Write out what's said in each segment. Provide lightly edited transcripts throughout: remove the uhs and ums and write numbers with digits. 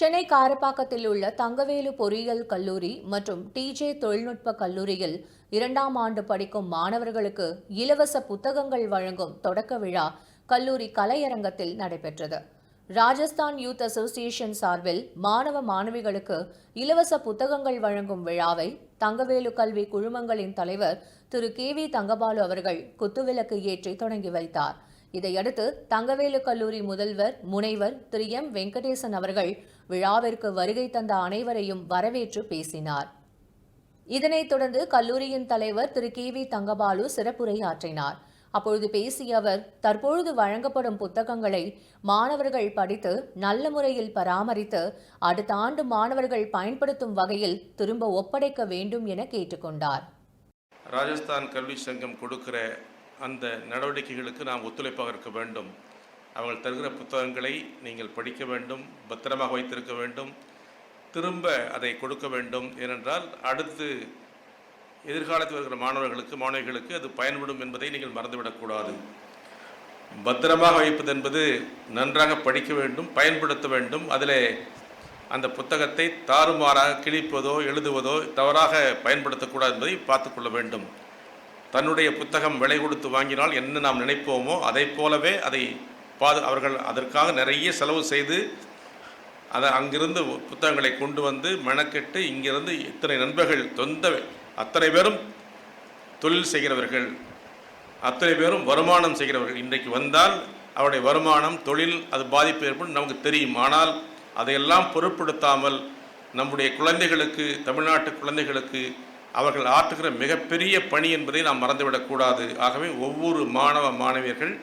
சென்னை காரப்பாக்கத்தில் உள்ள தங்கவேலு பொறியியல் கல்லூரி மற்றும் டிஜே தொழில்நுட்ப கல்லூரியில் 2ஆம் ஆண்டு படிக்கும் மாணவர்களுக்கு இலவச புத்தகங்கள் வழங்கும் தொடக்க விழா கல்லூரி கலையரங்கத்தில் நடைபெற்றது. ராஜஸ்தான் யூத் அசோசியேஷன் சார்பில் மாணவ மாணவிகளுக்கு இலவச புத்தகங்கள் வழங்கும் விழாவை தங்கவேலு கல்வி குழுமங்களின் தலைவர் திரு கே.வி. தங்கபாலு அவர்கள் குத்துவிளக்கு ஏற்றி தொடங்கி வைத்தார். இதையடுத்து தங்கவேலு கல்லூரி முதல்வர் முனைவர் திரு எம். வெங்கடேசன் அவர்கள் விழாவிற்கு வருகை தந்த அனைவரையும் வரவேற்று பேசினார். இதனைத் தொடர்ந்து கல்லூரியின் தலைவர் திரு கே.வி. தங்கபாலு சிறப்புரையாற்றினார். அப்பொழுது பேசிய அவர், தற்பொழுது வழங்கப்படும் புத்தகங்களை மாணவர்கள் படித்து நல்ல முறையில் பராமரித்து அடுத்த ஆண்டு மாணவர்கள் பயன்படுத்தும் வகையில் திரும்ப ஒப்படைக்க வேண்டும் என கேட்டுக்கொண்டார். ராஜஸ்தான் கல்வி சங்கம் கொடுக்கிற அந்த நடவடிக்கைகளுக்கு நாம் ஒத்துழைப்பாக இருக்க வேண்டும். அவர்கள் தருகிற புத்தகங்களை நீங்கள் படிக்க வேண்டும், பத்திரமாக வைத்திருக்க வேண்டும், திரும்ப அதை கொடுக்க வேண்டும். ஏனென்றால் அடுத்து எதிர்காலத்தில் வருகிற மாணவர்களுக்கு அது பயன்படும் என்பதை நீங்கள் மறந்துவிடக்கூடாது. பத்திரமாக வைப்பது என்பது நன்றாக படிக்க வேண்டும், பயன்படுத்த வேண்டும். அதில் அந்த புத்தகத்தை தாறுமாறாக கிழிப்பதோ எழுதுவதோ தவறாக பயன்படுத்தக்கூடாது என்பதை பார்த்துக்கொள்ள வேண்டும். தன்னுடைய புத்தகம் விலை கொடுத்து வாங்கினால் என்ன நாம் நினைப்போமோ அதை போலவே அதை அவர்கள் அதற்காக நிறைய செலவு செய்து அதை அங்கிருந்து புத்தகங்களை கொண்டு வந்து மெனக்கெட்டு இங்கிருந்து இத்தனை நண்பர்கள் அத்தனை பேரும் தொழில் செய்கிறவர்கள், அத்தனை பேரும் வருமானம் செய்கிறவர்கள். இன்றைக்கு வந்தால் அவருடைய வருமானம் தொழில் அது பாதிப்பு ஏற்படும் நமக்கு தெரியும். ஆனால் அதையெல்லாம் பொருட்படுத்தாமல் நம்முடைய குழந்தைகளுக்கு, தமிழ்நாட்டு குழந்தைகளுக்கு அவர்கள் ஆற்றுகிற மிகப்பெரிய பணி என்பதை நாம் மறந்துவிடக்கூடாது. ஆகவே ஒவ்வொரு மாணவ மாணவியர்கள்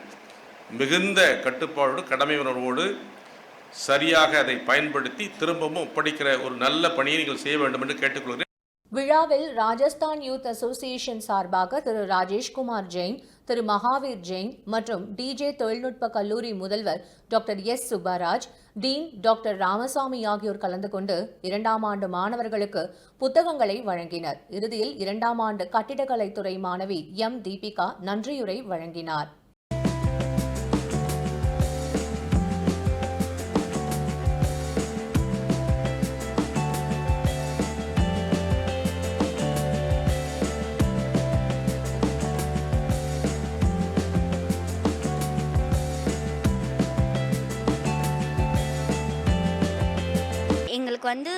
மிகுந்த கட்டுப்பாடோடு கடமை உணர்வோடு சரியாக அதை பயன்படுத்தி திரும்பவும் ஒப்படைக்கிற ஒரு நல்ல பணியை நீங்கள் செய்ய வேண்டும் என்று கேட்டுக்கொள்கிறேன். விழாவில் ராஜஸ்தான் யூத் அசோசியேஷன் சார்பாக திரு ராஜேஷ்குமார் ஜெயின், திரு மகாவீர் ஜெயின் மற்றும் டிஜே தொழில்நுட்ப கல்லூரி முதல்வர் doctor S. Subbaraj, dean doctor Ramasamy ஆகியோர் கலந்து கொண்டு 2ஆம் ஆண்டு மாணவர்களுக்கு புத்தகங்களை வழங்கினர். இறுதியில் 2ஆம் ஆண்டு கட்டிடக்கலைத்துறை மாணவி எம். தீபிகா நன்றியுரை வழங்கினார். எங்களுக்கு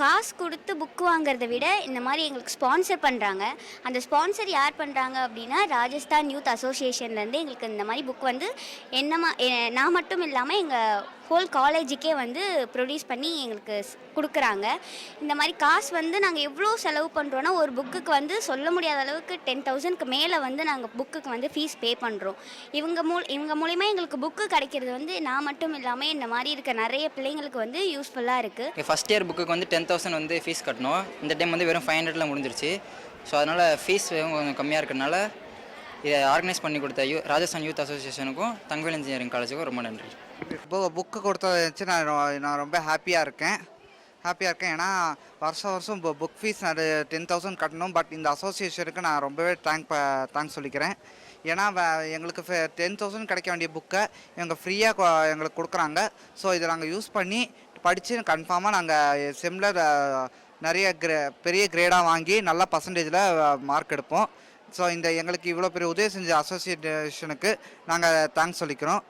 காசு கொடுத்து புக் வாங்குறதை விட இந்த மாதிரி எங்களுக்கு ஸ்பான்சர் பண்ணுறாங்க. அந்த ஸ்பான்சர் யார் பண்ணுறாங்க அப்படின்னா ராஜஸ்தான் யூத் அசோசியேஷன்லேருந்து எங்களுக்கு இந்த மாதிரி புக் நான் மட்டும் இல்லாமல் எங்கள் ஹோல் காலேஜுக்கே ப்ரொடியூஸ் பண்ணி எங்களுக்கு கொடுக்குறாங்க. இந்த மாதிரி காசு நாங்கள் எவ்வளோ செலவு பண்ணுறோன்னா ஒரு புக்குக்கு சொல்ல முடியாத அளவுக்கு 10,000க்கு மேலே நாங்கள் புக்குக்கு ஃபீஸ் பே பண்ணுறோம். இவங்க மூலிமா எங்களுக்கு புக்கு கிடைக்கிறது நான் மட்டும் இல்லாமல் இந்த மாதிரி இருக்க நிறைய பிள்ளைங்களுக்கு யூஸ்ஃபுல்லாக இருக்குது. ஃபஸ்ட் இயர் புக்குக்கு 10,000 ஃபீஸ் கட்டணும். இந்த டைம் வெறும் 500ல் முடிஞ்சிருச்சு. ஸோ அதனால் ஃபீஸ் கொஞ்சம் கம்மியாக இருக்கிறதுனால இதை ஆர்கனைஸ் பண்ணி கொடுத்த ராஜஸ்தான் யூத் அசோசியேஷனுக்கும் தங்கவேல் இன்ஜினியரிங் காலேஜுக்கும் ரொம்ப நன்றி. இப்போ புக்கு கொடுத்ததை வச்சு நான் ரொம்ப ஹாப்பியாக இருக்கேன். ஏன்னா வருஷம் புக் ஃபீஸ் நான் 10,000 கட்டணும். பட் இந்த அசோசியேஷனுக்கு நான் ரொம்பவே தேங்க்ஸ் சொல்லிக்கிறேன். ஏன்னா எங்களுக்கு 10,000 கிடைக்க வேண்டிய புக்கை எங்கள் ஃப்ரீயாக எங்களுக்கு கொடுக்குறாங்க. ஸோ இதை நாங்கள் யூஸ் பண்ணி படித்து கன்ஃபார்மாக நாங்கள் செம்மில் நிறைய பெரிய கிரேடாக வாங்கி நல்ல பர்சன்டேஜில் மார்க் எடுப்போம். ஸோ எங்களுக்கு இவ்வளோ பெரிய உதவி செஞ்ச அசோசியேஷனுக்கு நாங்கள் தேங்க்ஸ் சொல்லிக்கிறோம்.